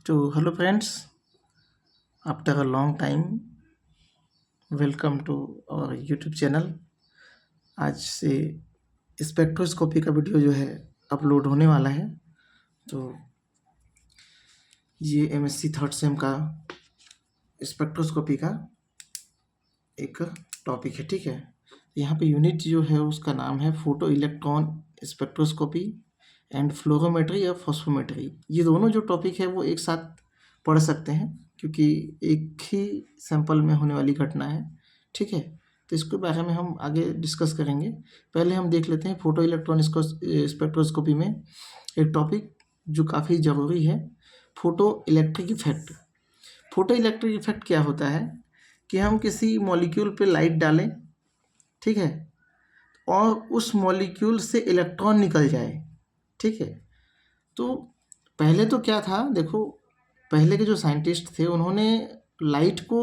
So, hello friends, after a long time, welcome to our YouTube channel. आज से spectroscopy का video जो है अपलोड होने वाला है। तो ये एमएससी थर्ड सेम का स्पेक्ट्रोस्कोपी का एक टॉपिक है, ठीक है। यहाँ पे यूनिट जो है उसका नाम है फोटो इलेक्ट्रॉन स्पेक्ट्रोस्कोपी एंड फ्लोरोमेट्री या फॉस्फोमेट्री। ये दोनों जो टॉपिक है वो एक साथ पढ़ सकते हैं क्योंकि एक ही सैंपल में होने वाली घटना है, ठीक है। तो इसके बारे में हम आगे डिस्कस करेंगे। पहले हम देख लेते हैं फोटो इलेक्ट्रॉन स्पेक्ट्रोस्कोपी में एक टॉपिक जो काफ़ी ज़रूरी है, photo electric effect. Photo electric effect क्या होता है कि हम किसी मॉलिक्यूल पे लाइट डालें, ठीक है, और उस मॉलिक्यूल से इलेक्ट्रॉन निकल जाए, ठीक है। तो पहले तो क्या था, देखो पहले के जो साइंटिस्ट थे उन्होंने लाइट को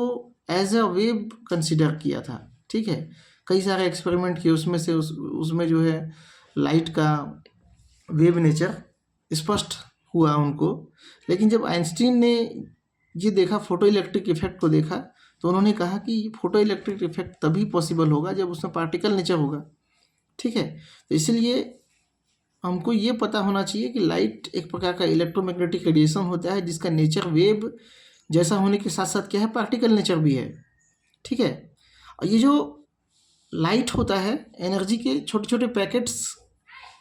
एज अ वेव कंसिडर किया था, ठीक है। कई सारे एक्सपेरिमेंट किए, उसमें से उसमें जो है लाइट का वेव नेचर स्पष्ट हुआ उनको। लेकिन जब आइंस्टीन ने ये देखा, फोटो इलेक्ट्रिक इफेक्ट को देखा, तो उन्होंने कहा कि फोटो इलेक्ट्रिक इफेक्ट तभी पॉसिबल होगा जब उसमें पार्टिकल नेचर होगा, ठीक है। तो इसलिए हमको ये पता होना चाहिए कि लाइट एक प्रकार का इलेक्ट्रोमैग्नेटिक रेडिएशन होता है जिसका नेचर वेव जैसा होने के साथ साथ क्या है, पार्टिकल नेचर भी है, ठीक है। और ये जो लाइट होता है एनर्जी के छोटे छोटे पैकेट्स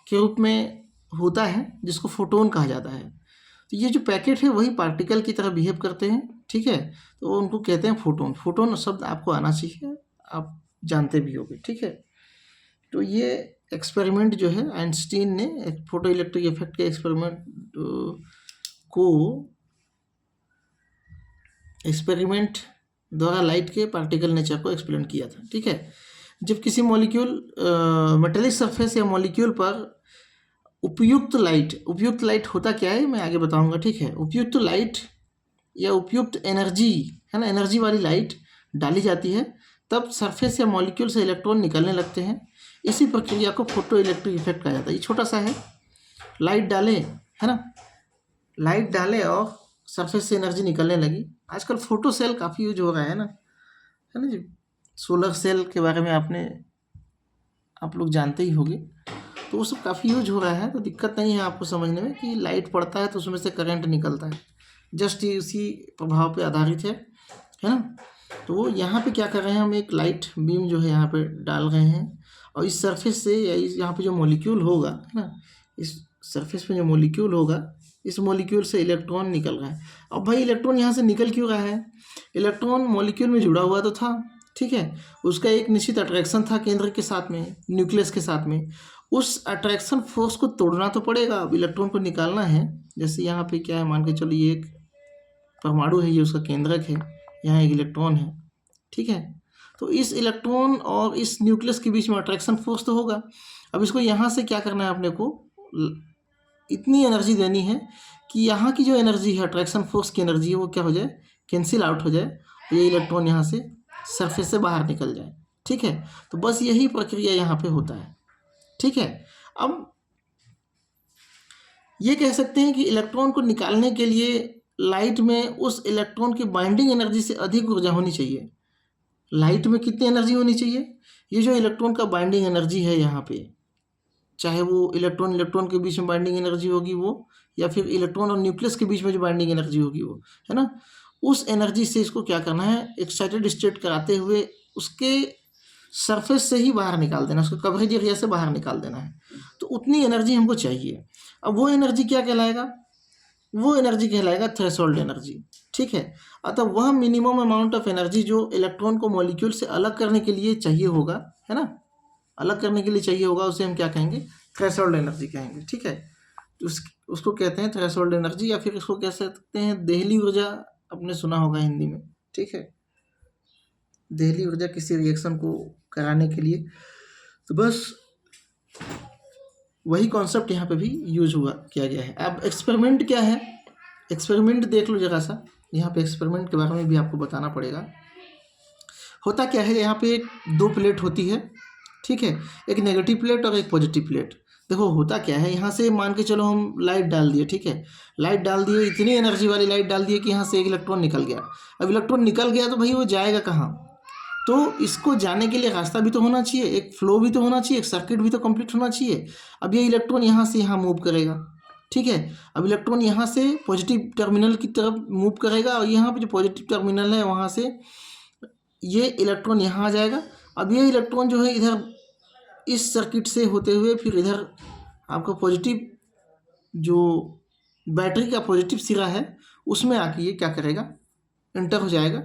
के रूप में होता है जिसको फोटोन कहा जाता है। तो ये जो पैकेट है वही पार्टिकल की तरह बिहेव करते हैं, ठीक है। तो उनको कहते हैं फोटोन। फोटोन शब्द आपको आना चाहिए, आप जानते भी होंगे, ठीक है। तो ये एक्सपेरिमेंट जो है आइंस्टीन ने फोटो इलेक्ट्रिक इफेक्ट के एक्सपेरिमेंट द्वारा लाइट के पार्टिकल नेचर को एक्सप्लेन किया था, ठीक है। जब किसी मॉलिक्यूल मेटेलिक सरफेस या मॉलिक्यूल पर उपयुक्त लाइट होता क्या है मैं आगे बताऊंगा, ठीक है। उपयुक्त लाइट या उपयुक्त एनर्जी है ना, एनर्जी वाली लाइट डाली जाती है, तब सरफेस या मॉलिक्यूल से इलेक्ट्रॉन निकलने लगते हैं। इसी प्रक्रिया को फोटो इलेक्ट्रिक इफेक्ट कहा जाता है। ये छोटा सा है, लाइट डाले है ना, लाइट डाले और सरफेस से एनर्जी निकलने लगी। आजकल फोटो सेल काफ़ी यूज हो रहा है ना जी। सोलर सेल के बारे में आप लोग जानते ही होंगे। तो वो सब काफ़ी यूज हो रहा है, तो दिक्कत नहीं है आपको समझने में कि लाइट पड़ता है तो उसमें से करंट निकलता है, जस्ट ये उसी प्रभाव पे आधारित है ना। तो वो यहाँ पे क्या कर रहे हैं, हम एक लाइट बीम जो है यहाँ पे डाल रहे हैं और इस सरफेस से या इस यहाँ पे जो मॉलिक्यूल होगा है ना, इस सरफेस पे जो मॉलिक्यूल होगा, इस मॉलिक्यूल से इलेक्ट्रॉन निकल रहा है। अब भाई इलेक्ट्रॉन यहाँ से निकल क्यों रहा है, इलेक्ट्रॉन मॉलिक्यूल में जुड़ा हुआ तो था, ठीक है। उसका एक निश्चित अट्रैक्शन था केंद्र के साथ में, न्यूक्लियस के साथ में। उस अट्रैक्शन फोर्स को तोड़ना तो पड़ेगा, अब इलेक्ट्रॉन को निकालना है। जैसे यहाँ पे क्या है, मान के चलो ये एक परमाणु है, ये उसका केंद्रक है, यहाँ एक इलेक्ट्रॉन है, ठीक है। तो इस इलेक्ट्रॉन और इस न्यूक्लियस के बीच में अट्रैक्शन फोर्स तो होगा। अब इसको यहाँ से क्या करना है, अपने को इतनी एनर्जी देनी है कि यहाँ की जो एनर्जी है, अट्रैक्शन फोर्स की एनर्जी है, वो क्या हो जाए, कैंसिल आउट हो जाए, ये इलेक्ट्रॉन यहाँ से सरफेस से बाहर निकल जाए, ठीक है। तो बस यही प्रक्रिया यहाँ पे होता है, ठीक है। अब ये कह सकते हैं कि इलेक्ट्रॉन को निकालने के लिए लाइट में उस इलेक्ट्रॉन की बाइंडिंग एनर्जी से अधिक ऊर्जा होनी चाहिए। लाइट में कितनी एनर्जी होनी चाहिए, ये जो इलेक्ट्रॉन का बाइंडिंग एनर्जी है यहाँ पे, चाहे वो इलेक्ट्रॉन के बीच में बाइंडिंग एनर्जी होगी वो, या फिर इलेक्ट्रॉन और न्यूक्लियस के बीच में जो बाइंडिंग एनर्जी होगी वो, है ना, उस एनर्जी से इसको क्या करना है, एक्साइटेड स्टेट कराते हुए उसके सरफेस से ही बाहर निकाल देना, उसको कवरेज एरिया से बाहर निकाल देना है। तो उतनी एनर्जी हमको चाहिए। अब वो एनर्जी क्या कहलाएगा, वो एनर्जी कहलाएगा थ्रेशोल्ड एनर्जी, ठीक है। अतः वह मिनिमम अमाउंट ऑफ एनर्जी जो इलेक्ट्रॉन को मॉलिक्यूल से अलग करने के लिए चाहिए होगा, है ना, अलग करने के लिए चाहिए होगा, उसे हम क्या कहेंगे, थ्रेशोल्ड एनर्जी कहेंगे, ठीक है। तो उसको कहते हैं थ्रेशोल्ड एनर्जी, या फिर इसको कह सकते हैं देहली ऊर्जा, आपने सुना होगा हिंदी में, ठीक है, देहली ऊर्जा किसी रिएक्शन को कराने के लिए। तो बस वही कॉन्सेप्ट यहाँ पे भी यूज किया गया है। अब एक्सपेरिमेंट क्या है, एक्सपेरिमेंट देख लो जरा सा, यहाँ पे एक्सपेरिमेंट के बारे में भी आपको बताना पड़ेगा। होता क्या है, यहाँ पे एक दो प्लेट होती है, ठीक है, एक नेगेटिव प्लेट और एक पॉजिटिव प्लेट। देखो होता क्या है, यहाँ से मान के चलो हम लाइट डाल दिए, ठीक है, लाइट डाल दिए, इतनी एनर्जी वाली लाइट डाल दिए कि यहाँ से एक इलेक्ट्रॉन निकल गया। अब इलेक्ट्रॉन निकल गया तो भाई वो जाएगा कहाँ? तो इसको जाने के लिए रास्ता भी तो होना चाहिए, एक फ्लो भी तो होना चाहिए, एक सर्किट भी तो कंप्लीट होना चाहिए। अब ये इलेक्ट्रॉन यहाँ से यहाँ मूव करेगा, ठीक है। अब इलेक्ट्रॉन यहाँ से पॉजिटिव टर्मिनल की तरफ मूव करेगा और यहाँ पे जो पॉजिटिव टर्मिनल है वहाँ से ये इलेक्ट्रॉन यहाँ आ जाएगा। अब ये इलेक्ट्रॉन जो है इधर इस सर्किट से होते हुए फिर इधर आपका पॉजिटिव जो बैटरी का पॉजिटिव सिरा है उसमें आके ये क्या करेगा, एंटर हो जाएगा।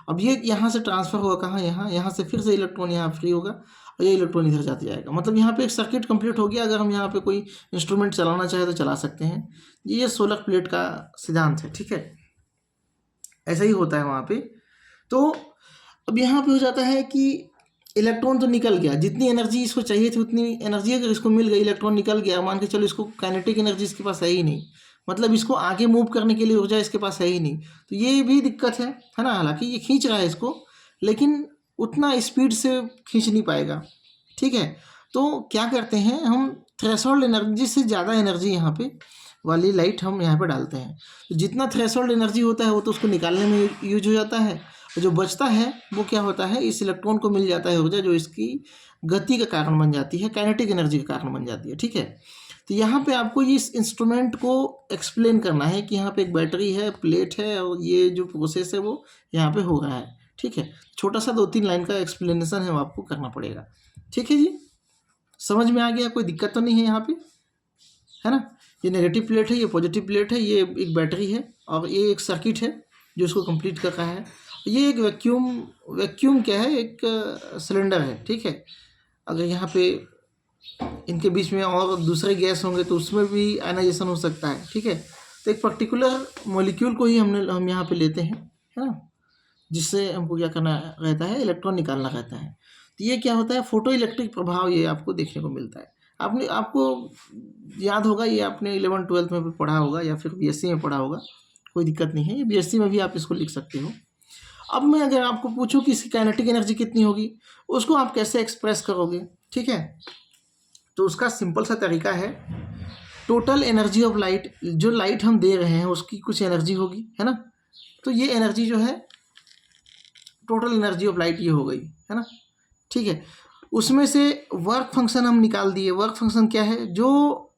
अब ये यहाँ से ट्रांसफ़र होगा कहाँ, यहाँ से फिर से इलेक्ट्रॉन यहाँ फ्री होगा और ये इलेक्ट्रॉन इधर जाते जाएगा। मतलब यहाँ पे एक सर्किट कंप्लीट हो गया। अगर हम यहाँ पे कोई इंस्ट्रूमेंट चलाना चाहे तो चला सकते हैं। ये सोलर प्लेट का सिद्धांत है, ठीक है, ऐसा ही होता है वहाँ पे। तो अब यहाँ पे हो जाता है कि इलेक्ट्रॉन तो निकल गया, जितनी एनर्जी इसको चाहिए थी उतनी एनर्जी अगर इसको मिल गई, इलेक्ट्रॉन निकल गया, मान के चलो इसको काइनेटिक एनर्जी इसके पास है ही नहीं, मतलब इसको आगे मूव करने के लिए ऊर्जा इसके पास है ही नहीं, तो ये भी दिक्कत है ना। हालांकि ये खींच रहा है इसको, लेकिन उतना स्पीड से खींच नहीं पाएगा, ठीक है। तो क्या करते हैं हम, थ्रेशोल्ड एनर्जी से ज़्यादा एनर्जी यहाँ पे वाली लाइट हम यहाँ पे डालते हैं। तो जितना थ्रेशोल्ड एनर्जी होता है वो तो उसको निकालने में यूज हो जाता है, और जो बचता है वो क्या होता है, इस इलेक्ट्रॉन को मिल जाता है ऊर्जा, जो इसकी गति का कारण बन जाती है, काइनेटिक एनर्जी का कारण बन जाती है, ठीक है। तो यहाँ पे आपको इस इंस्ट्रूमेंट को एक्सप्लेन करना है कि यहाँ पे एक बैटरी है, प्लेट है, और ये जो प्रोसेस है वो यहाँ पे हो रहा है, ठीक है। छोटा सा 2-3 लाइन का एक्सप्लेनेशन है वो आपको करना पड़ेगा, ठीक है जी। समझ में आ गया, कोई दिक्कत तो नहीं है यहाँ पे, है ना। ये नेगेटिव प्लेट है, ये पॉजिटिव प्लेट है, ये एक बैटरी है और ये एक सर्किट है जो इसको कंप्लीट कर रहा है। ये एक वैक्यूम क्या है, एक सिलेंडर है, ठीक है। अगर यहाँ पे इनके बीच में और दूसरे गैस होंगे तो उसमें भी आयनाइजेशन हो सकता है, ठीक है। तो एक पर्टिकुलर मॉलिक्यूल को ही हम यहाँ पे लेते हैं, है ना, जिससे हमको क्या करना रहता है, इलेक्ट्रॉन निकालना रहता है। तो ये क्या होता है, फोटो इलेक्ट्रिक प्रभाव ये आपको देखने को मिलता है। आपको याद होगा, ये आपने 11th-12th में भी पढ़ा होगा या फिर बीएससी में पढ़ा होगा, कोई दिक्कत नहीं है, ये बीएससी में भी आप इसको लिख सकते हो। अब मैं अगर आपको पूछूं कि इसकी काइनेटिक एनर्जी कितनी होगी, उसको आप कैसे एक्सप्रेस करोगे, ठीक है। तो उसका सिंपल सा तरीका है, टोटल एनर्जी ऑफ लाइट, जो लाइट हम दे रहे हैं उसकी कुछ एनर्जी होगी, है ना। तो ये एनर्जी जो है, टोटल एनर्जी ऑफ लाइट ये हो गई, है ना, ठीक है। उसमें से वर्क फंक्शन हम निकाल दिए। वर्क फंक्शन क्या है, जो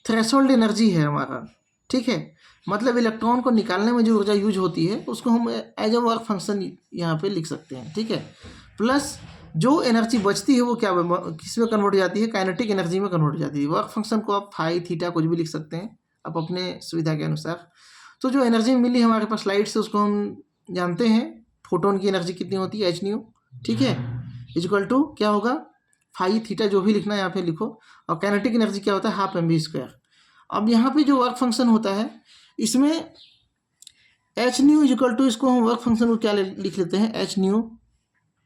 थ्रेशोल्ड एनर्जी है हमारा, ठीक है, मतलब इलेक्ट्रॉन को निकालने में जो ऊर्जा यूज होती है उसको हम एज ए वर्क फंक्शन यहाँ पे लिख सकते हैं, ठीक है। प्लस जो एनर्जी बचती है वो क्या किस में कन्वर्ट हो जाती है, काइनेटिक एनर्जी में कन्वर्ट हो जाती है। वर्क फंक्शन को आप फाई थीटा कुछ भी लिख सकते हैं आप अपने सुविधा के अनुसार। तो जो एनर्जी मिली हमारे पास लाइट से, उसको हम जानते हैं फोटोन की एनर्जी कितनी होती है, h, ठीक है, इक्वल टू क्या होगा, फाई थीटा, जो भी लिखना है यहाँ पे लिखो। और काइनेटिक एनर्जी क्या होता है, हाफ mv²। अब यहाँ पे जो वर्क फंक्शन होता है इसमें h न्यू इक्वल टू, इसको हम वर्क फंक्शन को क्या लिख लेते हैं, h न्यू,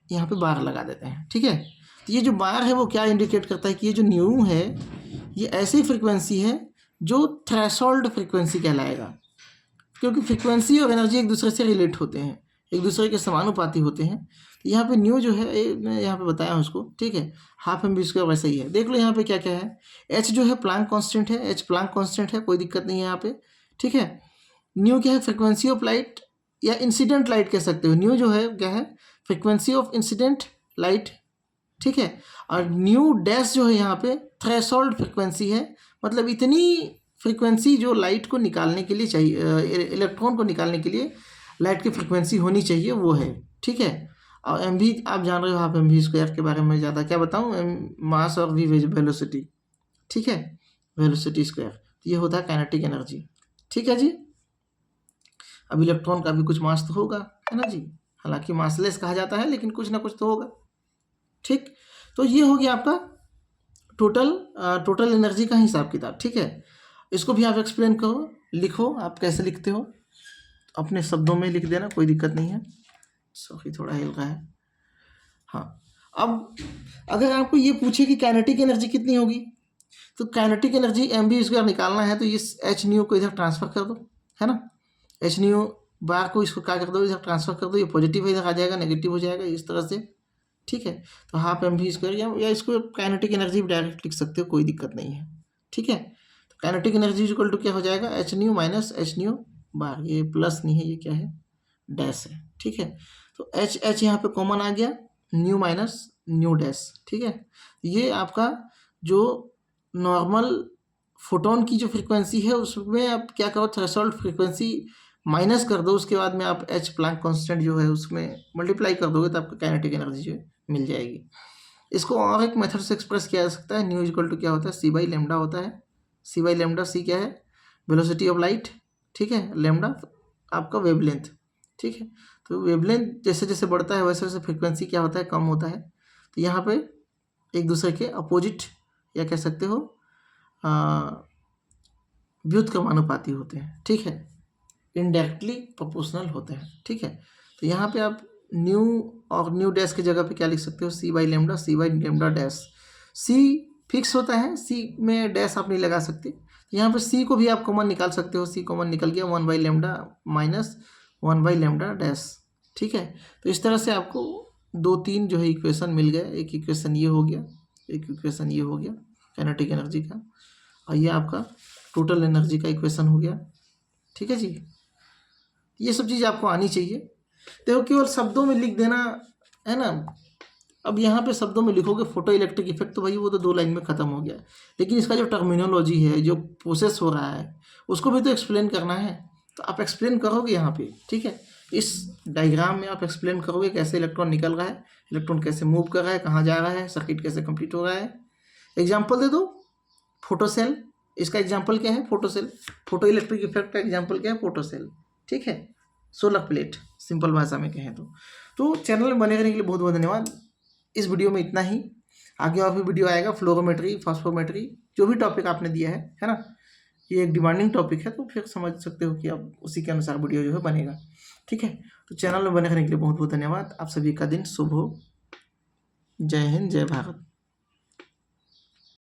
यहाँ पे बार लगा देते हैं, ठीक है। तो ये जो बार है वो क्या इंडिकेट करता है कि ये जो न्यू है ये ऐसी फ्रिक्वेंसी है जो थ्रेशोल्ड फ्रिक्वेंसी कहलाएगा, क्योंकि फ्रिक्वेंसी और एनर्जी एक दूसरे से रिलेट होते हैं, एक दूसरे के समानुपाती होते हैं। तो यहाँ पे न्यू जो है, मैं यहाँ पे बताया हूँ उसको, ठीक है, हाफ mv² वैसा ही है। देख लो यहाँ पे क्या क्या है, h जो है प्लांक कांस्टेंट है, h प्लांक कांस्टेंट है, कोई दिक्कत नहीं है यहाँ पे, ठीक है। न्यू क्या है, फ्रिक्वेंसी ऑफ लाइट या इंसिडेंट लाइट कह सकते हो। न्यू जो है क्या है, फ्रिक्वेंसी ऑफ इंसिडेंट लाइट, ठीक है। और न्यू डैश जो है यहाँ पे थ्रेशोल्ड फ्रिक्वेंसी है, मतलब इतनी फ्रिक्वेंसी जो लाइट को निकालने के लिए चाहिए, इलेक्ट्रॉन को निकालने के लिए लाइट की फ्रिक्वेंसी होनी चाहिए, वो है, ठीक है। और एम भी आप जान रहे हो, हाफ mv² के बारे में ज़्यादा क्या बताऊँ, मास और वी वेलोसिटी, ठीक है, वेलोसिटी स्क्वायर। तो ये होता है काइनेटिक एनर्जी, ठीक है जी। अब इलेक्ट्रॉन का भी कुछ मास तो होगा, है ना जी, हालांकि मासलेस कहा जाता है लेकिन कुछ ना कुछ तो होगा, ठीक। तो ये हो गया आपका टोटल एनर्जी का हिसाब किताब, ठीक है। इसको भी आप एक्सप्लेन करो, लिखो, आप कैसे लिखते हो अपने शब्दों में लिख देना, कोई दिक्कत नहीं है। सॉरी थोड़ा हिल रहा है, हाँ। अब अगर आपको ये पूछे कि काइनेटिक एनर्जी कितनी होगी, तो काइनेटिक एनर्जी mv² निकालना है तो इस h न्यू को इधर ट्रांसफ़र कर दो, है ना, h न्यू बार को इसको क्या कर दो, इधर ट्रांसफ़र कर दो, ये पॉजिटिव इधर आ जाएगा, नेगेटिव हो जाएगा, इस तरह से ठीक है। तो हाफ एम वी स्क्वायर या इसको काइनेटिक एनर्जी भी डायरेक्ट लिख सकते हो, कोई दिक्कत नहीं है, ठीक है। तो काइनेटिक एनर्जी इक्वल टू क्या हो जाएगा, H nu minus H nu bar, ये प्लस नहीं है, ये क्या है, डैश है, ठीक है। तो एच एच यहाँ पे कॉमन आ गया, न्यू माइनस न्यू डैश, ठीक है। ये आपका जो नॉर्मल फोटोन की जो फ्रीक्वेंसी है उसमें आप क्या करो, थ्रेशोल्ड फ्रीक्वेंसी माइनस कर दो, उसके बाद में आप एच प्लैंक कांस्टेंट जो है उसमें मल्टीप्लाई कर दोगे तो आपको काइनेटिक एनर्जी जो है मिल जाएगी। इसको और एक मेथड से एक्सप्रेस किया जा सकता है, न्यू इक्वल टू क्या होता है, सी बाई लेमडा होता है। सी बाई लेमडा, सी क्या है, वेलोसिटी ऑफ लाइट, ठीक है, लेमडा आपका वेवलेंथ, ठीक है। तो वेवलेंथ जैसे जैसे बढ़ता है वैसे वैसे फ्रीक्वेंसी क्या होता है, कम होता है। तो यहाँ पे एक दूसरे के अपोजिट या कह सकते हो व्युत्क्रमानुपाती होते हैं, ठीक है, इनडायरेक्टली प्रोपोर्शनल होते हैं, ठीक है। तो यहाँ पे आप न्यू और न्यू डैश की जगह पे क्या लिख सकते हो, C by lambda, C by lambda dash. C फिक्स होता है, सी में डैश आप नहीं लगा सकते। तो यहाँ पे सी को भी आप कॉमन निकाल सकते हो, सी कॉमन निकल गया, 1 by lambda minus 1 by lambda dash, ठीक है। तो इस तरह से आपको 2-3 जो है इक्वेशन मिल गए, एक इक्वेशन ये हो गया, एक इक्वेशन ये हो गया काइनेटिक एनर्जी का, और ये आपका टोटल एनर्जी का इक्वेशन हो गया, ठीक है जी। ये सब चीज़ आपको आनी चाहिए। देखो केवल शब्दों में लिख देना है ना, अब यहाँ पे शब्दों में लिखोगे फोटो इलेक्ट्रिक इफेक्ट तो भाई वो तो 2 लाइन में ख़त्म हो गया, लेकिन इसका जो टर्मिनोलॉजी है, जो प्रोसेस हो रहा है, उसको भी तो एक्सप्लेन करना है। तो आप एक्सप्लेन करोगे यहाँ पे, ठीक है। इस डायग्राम में आप एक्सप्लेन करोगे कैसे इलेक्ट्रॉन निकल रहा है, इलेक्ट्रॉन कैसे मूव कर रहा है, कहाँ जा रहा है, सर्किट कैसे कंप्लीट हो रहा है। एग्जाम्पल दे दो, फोटो सेल, इसका एग्जाम्पल क्या है, photo cell. Photo electric effect का एग्जाम्पल क्या है, फोटो सेल, ठीक है, सोलर प्लेट, सिंपल भाषा में कहें तो चैनल में बने रहने के लिए बहुत बहुत धन्यवाद। इस वीडियो में इतना ही, आगे और भी वीडियो आएगा, फ्लोरोमेट्री, फास्फोमेट्री, जो भी टॉपिक आपने दिया है ना, ये एक डिमांडिंग टॉपिक है, तो फिर समझ सकते हो कि अब उसी के अनुसार वीडियो जो है बनेगा, ठीक है। तो चैनल में बने रहने के लिए बहुत बहुत धन्यवाद। आप सभी का दिन शुभ हो। जय हिंद, जय भारत।